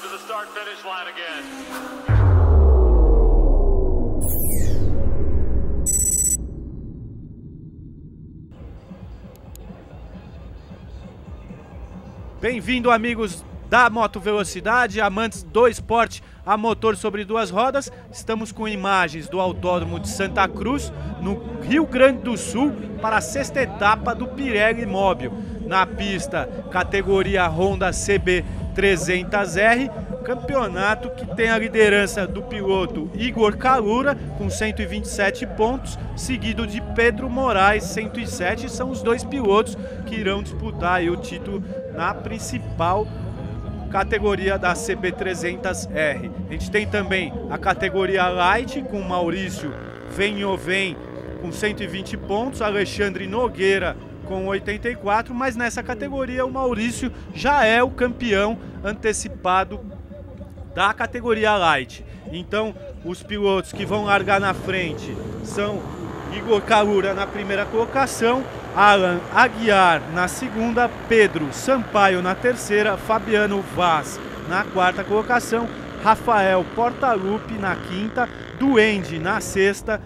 to the start-finish line again. Bem-vindo, amigos da Moto Velocidade, amantes do esporte a motor sobre duas rodas. Estamos com imagens do Autódromo de Santa Cruz, no Rio Grande do Sul, para a sexta etapa do Pirelli Mobil. Na pista, categoria Honda CB300R, campeonato que tem a liderança do piloto Igor Kalura, com 127 pontos, seguido de Pedro Moraes, 107. São os dois pilotos que irão disputar aí o título na principal categoria da CB300R. A gente tem também a categoria Light, com Maurício Venhoven com 120 pontos, Alexandre Nogueira com 84, mas nessa categoria o Maurício já é o campeão antecipado da categoria Light. Então, os pilotos que vão largar na frente são Igor Kalura na primeira colocação, Alan Aguiar na segunda, Pedro Sampaio na terceira, Fabiano Vaz na quarta colocação, Rafael Portaluppi na quinta, Duende na sexta,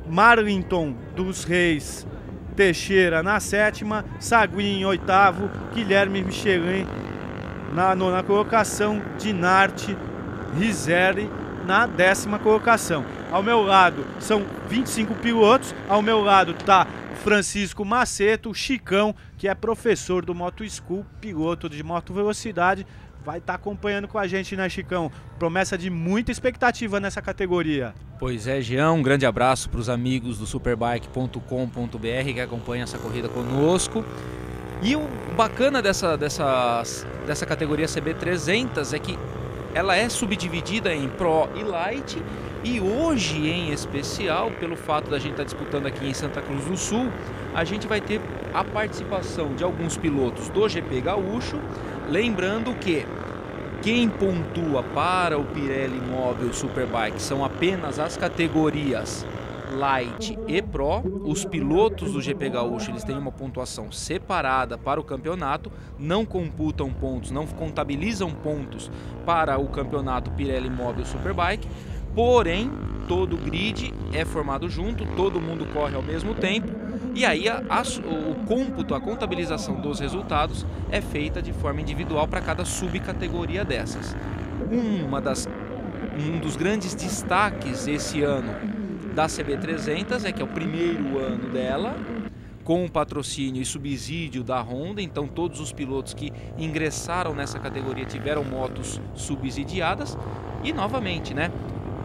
Marlington dos Reis Teixeira na sétima, Sagui em oitavo, Guilherme Michelin na nona colocação, Dinarte Rizeri na décima colocação. Ao meu lado são 25 pilotos, ao meu lado está Francisco Maceto, o Chicão, que é professor do Moto School, piloto de moto velocidade, vai estar acompanhando com a gente, né, Chicão? Promessa de muita expectativa nessa categoria. Pois é, Jean, um grande abraço para os amigos do superbike.com.br que acompanham essa corrida conosco. E o bacana dessa categoria CB300 é que ela é subdividida em Pro e Light, e hoje em especial, pelo fato da gente estar disputando aqui em Santa Cruz do Sul, a gente vai ter a participação de alguns pilotos do GP Gaúcho. Lembrando que quem pontua para o Pirelli Mobil Superbike são apenas as categorias Light e Pro. Os pilotos do GP Gaúcho, eles têm uma pontuação separada para o campeonato, não computam pontos, não contabilizam pontos para o campeonato Pirelli Mobil Superbike, porém todo o grid é formado junto, todo mundo corre ao mesmo tempo, e aí o cômputo, a contabilização dos resultados é feita de forma individual para cada subcategoria dessas. Um dos grandes destaques esse ano da CB300 é que é o primeiro ano dela, com patrocínio e subsídio da Honda. Então todos os pilotos que ingressaram nessa categoria tiveram motos subsidiadas. E novamente, né,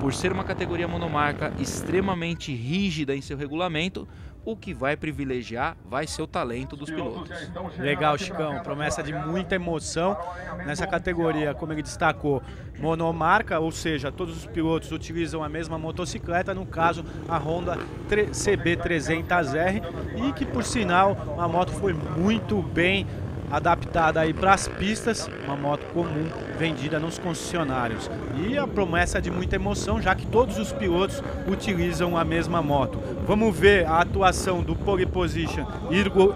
por ser uma categoria monomarca extremamente rígida em seu regulamento, o que vai privilegiar vai ser o talento dos pilotos. Legal, Chicão, promessa de muita emoção nessa categoria, como ele destacou, monomarca, ou seja, todos os pilotos utilizam a mesma motocicleta, no caso a Honda CB300R, e que por sinal a moto foi muito bem adaptada aí para as pistas, uma moto comum vendida nos concessionários. E a promessa de muita emoção, já que todos os pilotos utilizam a mesma moto. Vamos ver a atuação do pole position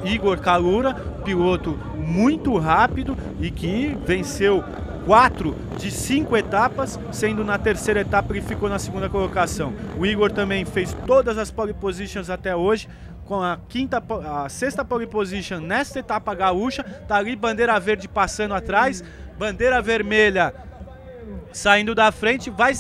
Igor Kalura, piloto muito rápido e que venceu 4 de 5 etapas, sendo na terceira etapa ele ficou na segunda colocação. O Igor também fez todas as pole positions até hoje, com a sexta pole position nesta etapa gaúcha. Tá ali bandeira verde passando atrás, bandeira vermelha saindo da frente, vai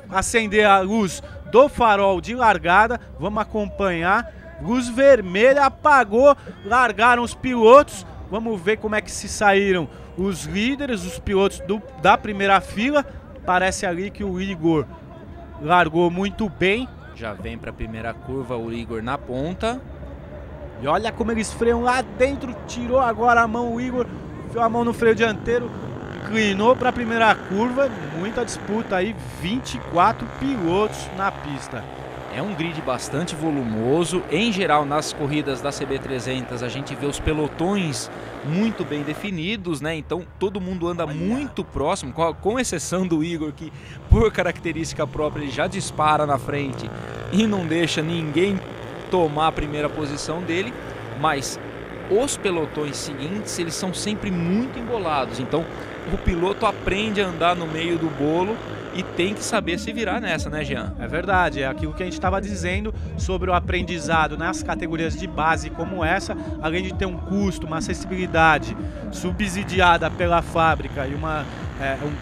acender a luz do farol de largada, vamos acompanhar. Luz vermelha apagou, largaram os pilotos, vamos ver como é que se saíram os líderes, os pilotos da primeira fila. Parece ali que o Igor largou muito bem. Já vem para a primeira curva o Igor na ponta. E olha como eles freiam lá dentro, tirou agora a mão o Igor, enfiou a mão no freio dianteiro, inclinou para a primeira curva, muita disputa aí, 24 pilotos na pista. É um grid bastante volumoso, em geral nas corridas da CB300 a gente vê os pelotões muito bem definidos, né? Então todo mundo anda muito próximo, com exceção do Igor, que por característica própria ele já dispara na frente e não deixa ninguém tomar a primeira posição dele, mas os pelotões seguintes, eles são sempre muito embolados, então o piloto aprende a andar no meio do bolo e tem que saber se virar nessa, né, Jean? É verdade, é aquilo que a gente estava dizendo sobre o aprendizado nas categorias de base como essa, além de ter um custo, uma acessibilidade subsidiada pela fábrica e um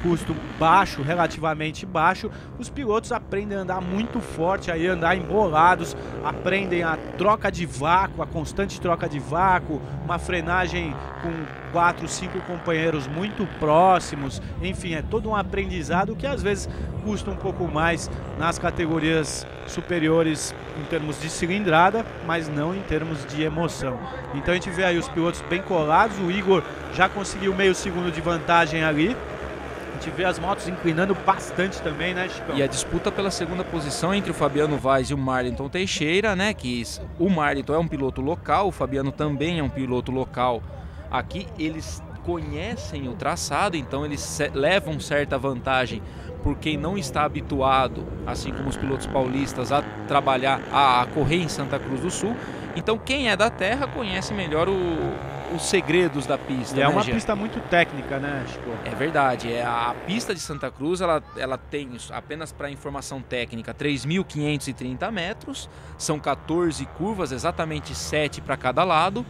custo baixo, relativamente baixo, os pilotos aprendem a andar muito forte, aí andar embolados, aprendem a troca de vácuo, a constante troca de vácuo, uma frenagem com 4, 5 companheiros muito próximos, enfim, é todo um aprendizado que às vezes custa um pouco mais nas categorias superiores em termos de cilindrada, mas não em termos de emoção. Então a gente vê aí os pilotos bem colados, o Igor já conseguiu meio segundo de vantagem ali. A gente vê as motos inclinando bastante também, né, Chicão? E a disputa pela segunda posição entre o Fabiano Vaz e o Marlington Teixeira, né? Que o Marlington é um piloto local, o Fabiano também é um piloto local aqui. Eles conhecem o traçado, então eles levam certa vantagem por quem não está habituado, assim como os pilotos paulistas, a trabalhar, a correr em Santa Cruz do Sul. Então quem é da terra conhece melhor os segredos da pista. E é né, uma Jean? pista muito técnica, né, Chico? É verdade, a pista de Santa Cruz ela tem, apenas para informação técnica, 3.530 metros, são 14 curvas, exatamente 7 para cada lado.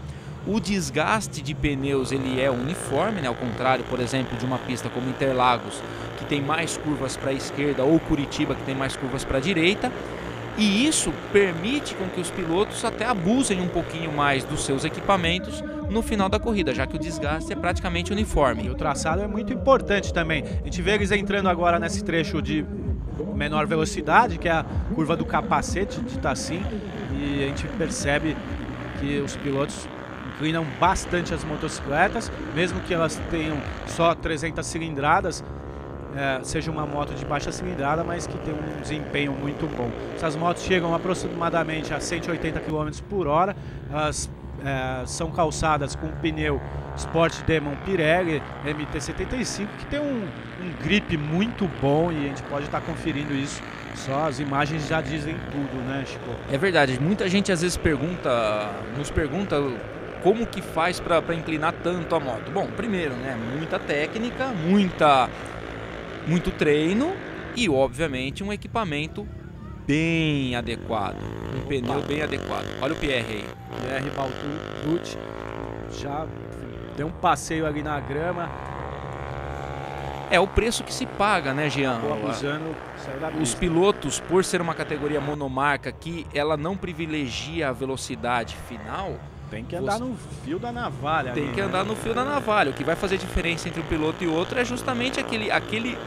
O desgaste de pneus ele é uniforme, né? Ao contrário, por exemplo, de uma pista como Interlagos, que tem mais curvas para a esquerda, ou Curitiba, que tem mais curvas para a direita. E isso permite com que os pilotos até abusem um pouquinho mais dos seus equipamentos no final da corrida, já que o desgaste é praticamente uniforme. E o traçado é muito importante também. A gente vê eles entrando agora nesse trecho de menor velocidade, que é a curva do capacete de Tassim, e a gente percebe que os pilotos inclinam bastante as motocicletas, mesmo que elas tenham só 300 cilindradas, seja uma moto de baixa cilindrada, mas que tem um desempenho muito bom. Essas motos chegam aproximadamente a 180 km por hora, elas são calçadas com pneu Sport Demon Pirelli MT75, que tem um grip muito bom, e a gente pode estar conferindo isso. Só as imagens já dizem tudo, né, Chico? É verdade, muita gente às vezes nos pergunta como que faz para inclinar tanto a moto. Bom, primeiro, né, muita técnica, muito treino e, obviamente, um equipamento bem adequado, um pneu bem adequado. Olha o Pierre aí. Pierre Balducci já deu um passeio ali na grama. É o preço que se paga, né, Jean? Abusando, saiu da pista. Os pilotos, por ser uma categoria monomarca que ela não privilegia a velocidade final, tem que andar no fio da navalha. Tem que andar no fio da navalha. O que vai fazer diferença entre um piloto e outro é justamente aquele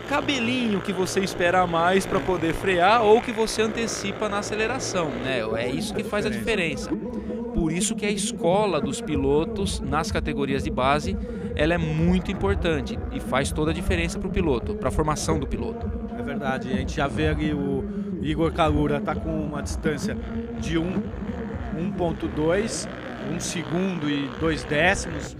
cabelinho que você espera mais para poder frear, ou que você antecipa na aceleração, né? É isso que faz a diferença. Por isso que a escola dos pilotos nas categorias de base, ela é muito importante e faz toda a diferença para o piloto, para a formação do piloto. É verdade. A gente já vê ali o Igor Kalura tá com uma distância de 1.2, 1 segundo e 2 décimos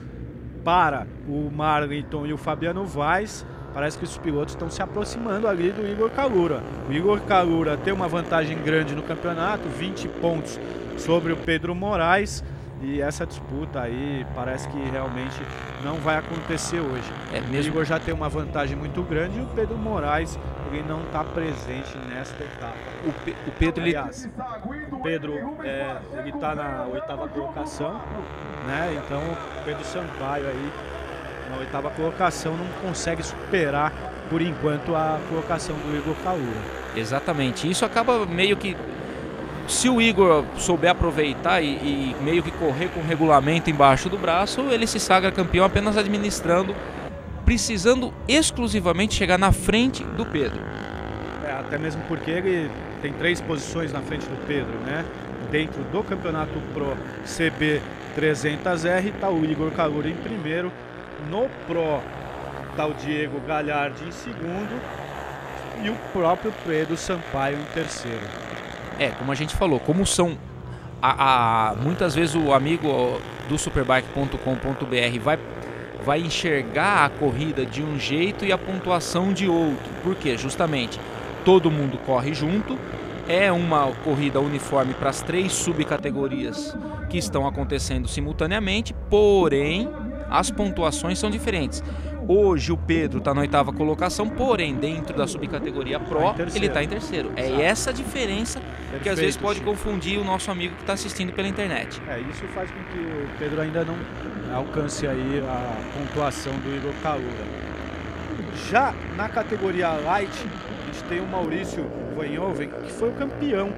para o Marlington e o Fabiano Vaz. Parece que os pilotos estão se aproximando ali do Igor Kalura. O Igor Kalura tem uma vantagem grande no campeonato, 20 pontos sobre o Pedro Moraes. E essa disputa aí parece que realmente não vai acontecer hoje. O Igor já tem uma vantagem muito grande e o Pedro Moraes ele não está presente nesta etapa. O Pedro, aliás, o Pedro ele está na 8ª colocação, né? Então o Pedro Sampaio aí na 8ª colocação não consegue superar por enquanto a colocação do Igor Kalura. Exatamente. Isso acaba meio que, se o Igor souber aproveitar e meio que correr com o regulamento embaixo do braço, ele se sagra campeão apenas administrando, precisando exclusivamente chegar na frente do Pedro. Até mesmo porque ele tem 3 posições na frente do Pedro, né? Dentro do Campeonato Pro CB 300R está o Igor Kalura em primeiro, no Pro está o Diego Galhardi em segundo e o próprio Pedro Sampaio em terceiro. Como a gente falou, como são muitas vezes o amigo do superbike.com.br vai enxergar a corrida de um jeito e a pontuação de outro. Por quê? Justamente todo mundo corre junto É uma corrida uniforme para as 3 subcategorias que estão acontecendo simultaneamente, porém as pontuações são diferentes. Hoje o Pedro está na 8ª colocação, porém dentro da subcategoria Pro ele está em terceiro. É essa a diferença que às vezes pode confundir o nosso amigo que está assistindo pela internet. Isso faz com que o Pedro ainda não alcance aí a pontuação do Igor Kalura. Já na categoria Light, a gente tem o Maurício Vanhoven, que foi o campeão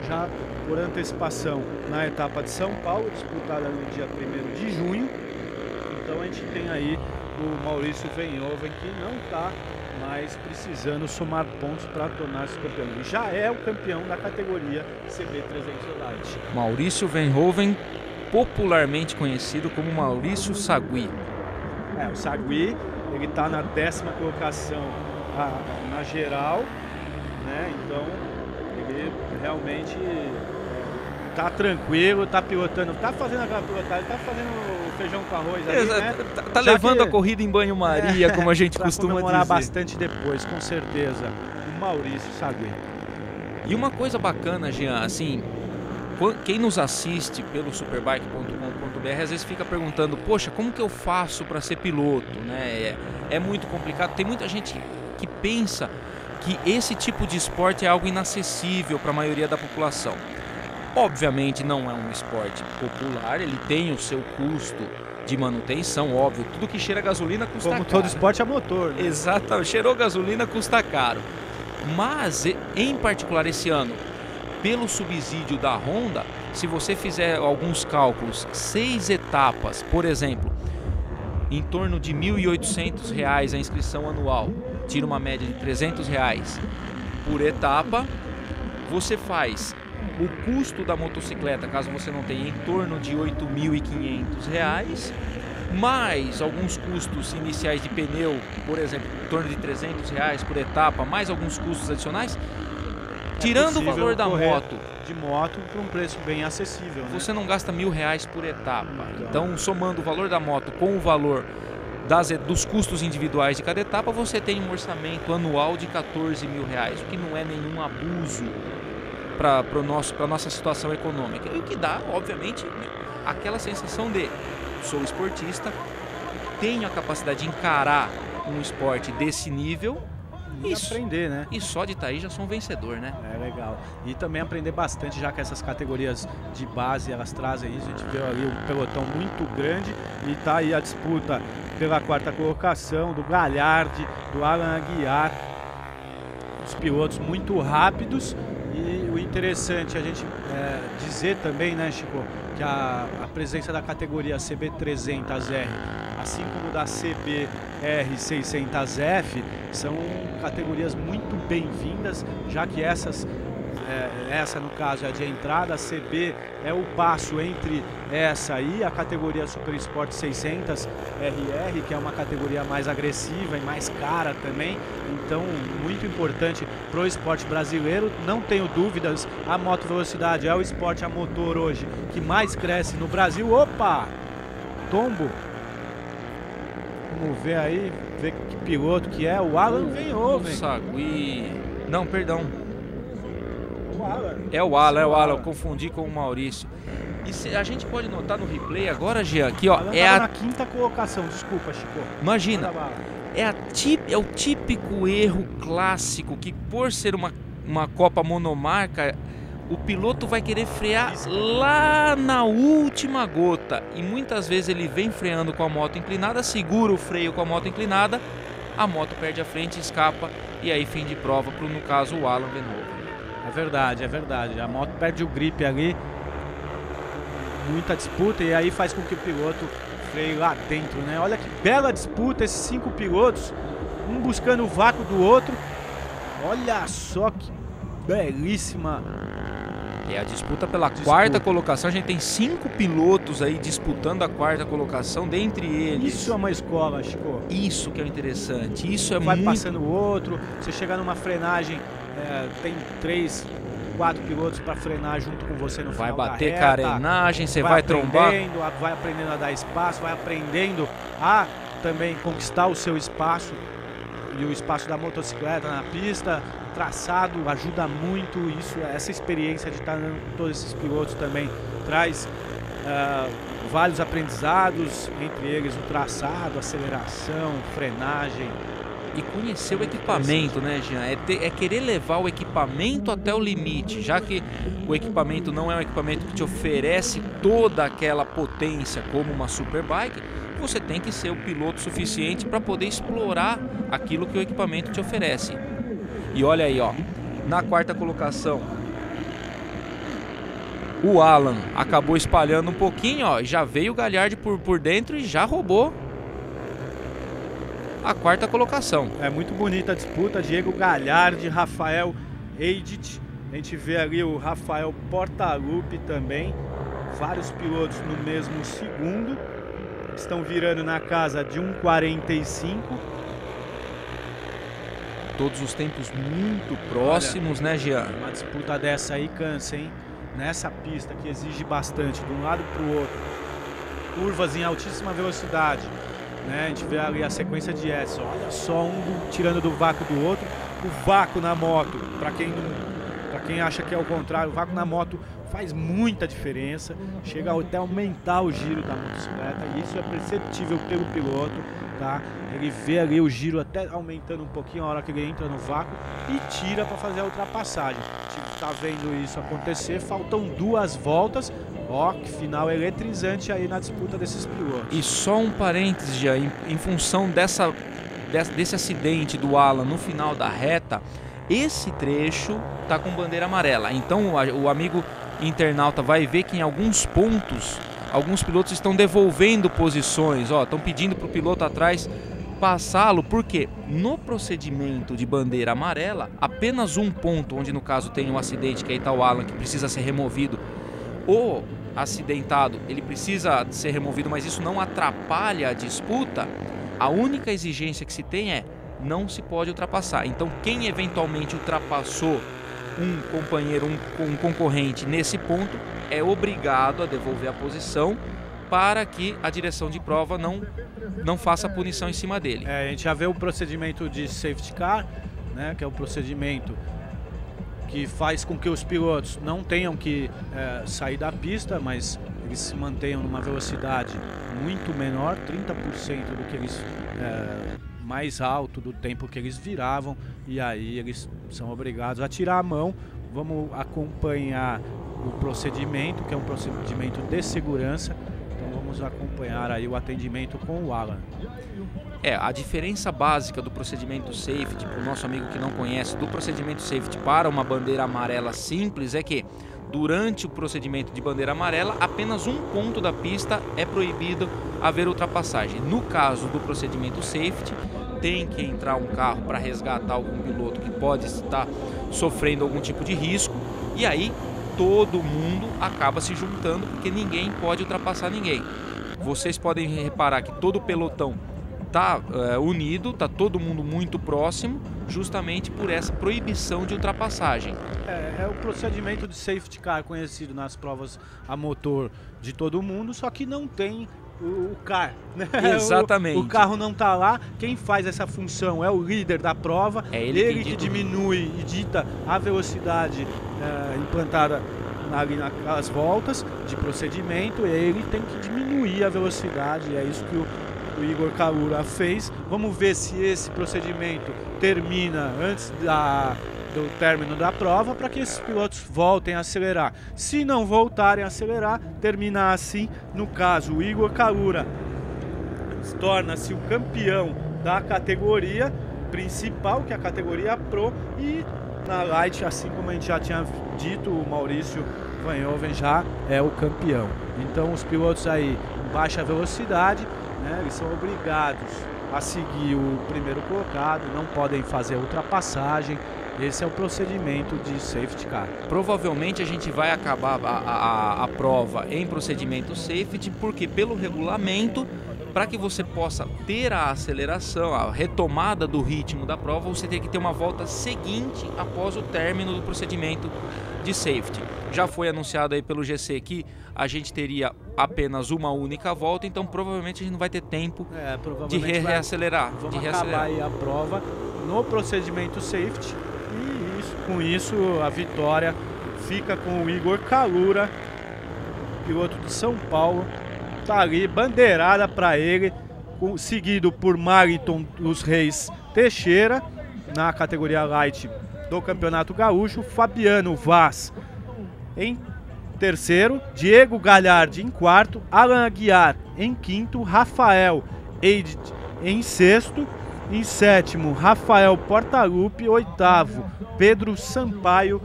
já por antecipação na etapa de São Paulo, disputada no dia 1º de junho. Então a gente tem aí o Maurício Vanhoven, que não está mais precisando somar pontos para tornar-se campeão. Ele já é o campeão da categoria CB300 Light. Maurício Vanhoven, popularmente conhecido como Maurício Sagui. O Sagui, ele está na 10ª colocação na geral, né? Então ele realmente tá tranquilo, tá pilotando, tá fazendo aquela pilotagem, tá fazendo feijão com arroz ali, né? Tá levando a corrida em banho-maria, como a gente costuma comemorar dizer. bastante depois, com certeza. O Maurício Sagui. E uma coisa bacana, Jean, assim, quem nos assiste pelo superbike.com.br às vezes fica perguntando, poxa, como que eu faço para ser piloto, né? É muito complicado. Tem muita gente que pensa que esse tipo de esporte é algo inacessível para a maioria da população. Obviamente não é um esporte popular, ele tem o seu custo de manutenção, óbvio. Tudo que cheira a gasolina custa caro. Como todo esporte a motor, né? Exato, cheirou gasolina custa caro. Mas, em particular esse ano, pelo subsídio da Honda, se você fizer alguns cálculos, 6 etapas, por exemplo, em torno de R$ 1.800 a inscrição anual, tira uma média de R$ 300 por etapa, você faz o custo da motocicleta, caso você não tenha, em torno de R$ 8.500, mais alguns custos iniciais de pneu, por exemplo, em torno de R$ 300 por etapa, mais alguns custos adicionais, tirando o valor da moto. De moto por um preço bem acessível, né? Você não gasta R$ 1.000 por etapa. Então, somando o valor da moto com o valor dos custos individuais de cada etapa, você tem um orçamento anual de R$ 14.000, o que não é nenhum abuso para a nossa situação econômica. E o que dá, obviamente, aquela sensação de sou esportista, tenho a capacidade de encarar um esporte desse nível e aprender, né? E só de estar aí já sou um vencedor, né? É legal. E também aprender bastante, já que essas categorias de base elas trazem isso. A gente vê ali um pelotão muito grande e tá aí a disputa pela 4ª colocação do Galhardi, do Alan Aguiar, os pilotos muito rápidos. E o interessante a gente dizer também, né, Chico, que a presença da categoria CB300R, assim como da CBR600F, são categorias muito bem-vindas, já que essa no caso é a de entrada, a CB é o passo entre essa e a categoria Super Sport 600 RR, que é uma categoria mais agressiva e mais cara também. Então, muito importante para o esporte brasileiro. Não tenho dúvidas, a moto velocidade é o esporte a motor hoje que mais cresce no Brasil. Opa! Tombo! Vamos ver aí, ver que piloto que é. O Alan Vanhoven. Sagui. Não, perdão. É o Alan, eu confundi com o Maurício. E a gente pode notar no replay agora, Jean, aqui ó, na 5ª colocação, desculpa, Chico. Imagina, é o típico erro clássico que, por ser uma Copa monomarca, o piloto vai querer frear lá na última gota. E muitas vezes ele vem freando com a moto inclinada, segura o freio com a moto inclinada, a moto perde a frente, escapa e aí fim de prova para, no caso, o Alan Vanhoven. É verdade. A moto perde o grip ali, muita disputa, e aí faz com que o piloto freie lá dentro, né? Olha que bela disputa, esses 5 pilotos, um buscando o vácuo do outro. Olha só que belíssima. É a disputa pela 4ª colocação. A gente tem 5 pilotos aí disputando a 4ª colocação, dentre eles. Isso é uma escola, Chico. Isso que é interessante. Isso é vai passando o outro. Você chega numa frenagem, tem 3, 4 pilotos para frenar junto com você no final. Vai bater carenagem, você vai trombar. Vai aprendendo a dar espaço, vai aprendendo a também conquistar o seu espaço. e o espaço da motocicleta na pista, traçado ajuda muito, essa experiência de estar andando com todos esses pilotos também traz vários aprendizados, entre eles o traçado, aceleração, frenagem. E conhecer o equipamento, né, Jean? É querer levar o equipamento até o limite, já que o equipamento não é um equipamento que te oferece toda aquela potência como uma Superbike, você tem que ser o piloto suficiente para poder explorar aquilo que o equipamento te oferece. E olha aí, ó, na quarta colocação, o Alan acabou espalhando um pouquinho, ó, já veio o Gagliardi por dentro e já roubou a quarta colocação. É muito bonita a disputa, Diego Gagliardi, Rafael Eidit, a gente vê ali o Rafael Portaluppi também, vários pilotos no mesmo segundo, estão virando na casa de 1:45. Todos os tempos muito próximos. Olha, né, Jean? Uma disputa dessa aí cansa, hein? Nessa pista que exige bastante, de um lado para o outro, curvas em altíssima velocidade, né? A gente vê ali a sequência de S, olha só, um tirando do vácuo do outro, o vácuo na moto, para quem acha que é o contrário, o vácuo na moto faz muita diferença, chega até aumentar o giro da motocicleta, e isso é perceptível pelo piloto, tá? Ele vê ali o giro até aumentando um pouquinho a hora que ele entra no vácuo e tira para fazer a ultrapassagem. A gente está vendo isso acontecer, faltam 2 voltas, ó, que final eletrizante aí na disputa desses pilotos. E só um parênteses, já, em função desse acidente do Alan no final da reta, esse trecho tá com bandeira amarela, então o amigo internauta vai ver que em alguns pontos alguns pilotos estão devolvendo posições, ó, estão pedindo para o piloto atrás passá-lo, porque no procedimento de bandeira amarela, apenas um ponto, onde no caso tem um acidente, que aí está o Alan, que precisa ser removido, o acidentado, ele precisa ser removido, mas isso não atrapalha a disputa, a única exigência que se tem é não se pode ultrapassar. Então quem eventualmente ultrapassou um companheiro, um concorrente nesse ponto, é obrigado a devolver a posição para que a direção de prova não faça punição em cima dele. A gente já vê o procedimento de safety car, né, que é o procedimento que faz com que os pilotos não tenham que sair da pista, mas eles se mantenham numa velocidade muito menor, 30% do que eles mais alto do tempo que eles viravam, e aí eles são obrigados a tirar a mão. Vamos acompanhar o procedimento, que é um procedimento de segurança, então vamos acompanhar aí o atendimento com o Alan. A diferença básica do procedimento safety, para o nosso amigo que não conhece, do procedimento safety para uma bandeira amarela simples, é que durante o procedimento de bandeira amarela, apenas um ponto da pista é proibido haver ultrapassagem. No caso do procedimento safety, tem que entrar um carro para resgatar algum piloto que pode estar sofrendo algum tipo de risco, e aí todo mundo acaba se juntando, porque ninguém pode ultrapassar ninguém. Vocês podem reparar que todo o pelotão está unido, está todo mundo muito próximo, justamente por essa proibição de ultrapassagem. É o procedimento de safety car conhecido nas provas a motor de todo mundo, só que não tem o car, né? Exatamente. O carro não está lá, quem faz essa função é o líder da prova, é ele que diminui e dita a velocidade implantada ali naquelas voltas de procedimento, ele tem que diminuir a velocidade, é isso que o Igor Kalura fez. Vamos ver se esse procedimento termina antes do término da prova, para que esses pilotos voltem a acelerar. Se não voltarem a acelerar, terminar assim, no caso, o Igor Kalura torna-se o campeão da categoria principal, que é a categoria Pro, e na Light, assim como a gente já tinha dito, o Maurício Vanhoven já é o campeão. Então os pilotos aí em baixa velocidade, né, eles são obrigados a seguir o primeiro colocado, não podem fazer ultrapassagem. Esse é o procedimento de safety car. Provavelmente a gente vai acabar a prova em procedimento safety, porque pelo regulamento, para que você possa ter a aceleração, a retomada do ritmo da prova, você tem que ter uma volta seguinte após o término do procedimento de safety. Já foi anunciado aí pelo GC que a gente teria apenas uma única volta, então provavelmente a gente não vai ter tempo de reacelerar. Vamos acabar aí a prova no procedimento safety e com isso a vitória fica com o Igor Kalura, piloto de São Paulo. Tá ali, bandeirada para ele, seguido por Mariton dos Reis Teixeira, na categoria Light do Campeonato Gaúcho, Fabiano Vaz em terceiro, Diego Galhardi em quarto, Alan Aguiar em quinto, Rafael Eid em sexto, em sétimo, Rafael Portaluppi, oitavo, Pedro Sampaio,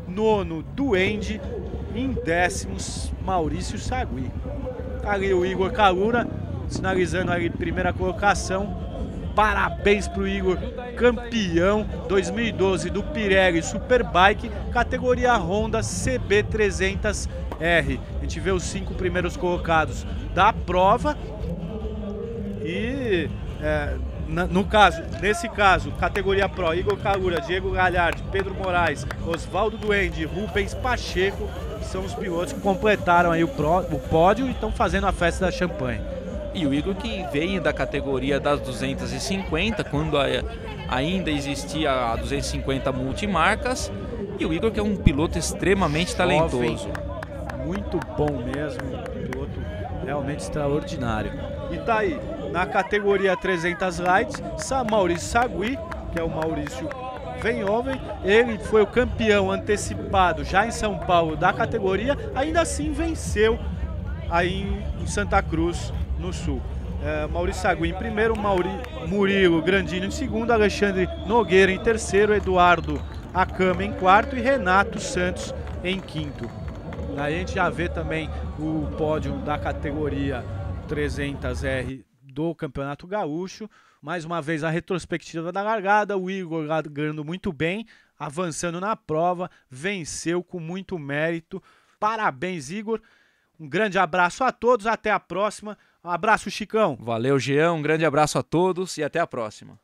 nono, Duende, em décimos, Maurício Sagui. Ali o Igor Kalura, sinalizando ali primeira colocação. Parabéns pro Igor, campeão 2012 do Pirelli Superbike, categoria Honda CB300R. A gente vê os 5 primeiros colocados da prova e nesse caso, categoria Pro, Igor Kalura, Diego Galhardi, Pedro Moraes, Oswaldo Duende, Rubens Pacheco, são os pilotos que completaram aí o pódio e estão fazendo a festa da champanhe. E o Igor que veio da categoria das 250, quando ainda existia a 250 multimarcas, e o Igor que é um piloto extremamente talentoso. Muito bom mesmo, um piloto realmente extraordinário. E tá aí, na categoria 300 Lights, Maurício Sagui, que é o Maurício Venhoven, ele foi o campeão antecipado já em São Paulo da categoria, ainda assim venceu aí em Santa Cruz, no Sul. Maurício Sagui em primeiro, Murilo Grandino em segundo, Alexandre Nogueira em terceiro, Eduardo Akama em quarto e Renato Santos em quinto. Aí a gente já vê também o pódio da categoria 300R do Campeonato Gaúcho. Mais uma vez a retrospectiva da largada, o Igor largando muito bem, avançando na prova, venceu com muito mérito. Parabéns, Igor. Um grande abraço a todos, até a próxima. Um abraço, Chicão. Valeu, Jean, um grande abraço a todos e até a próxima.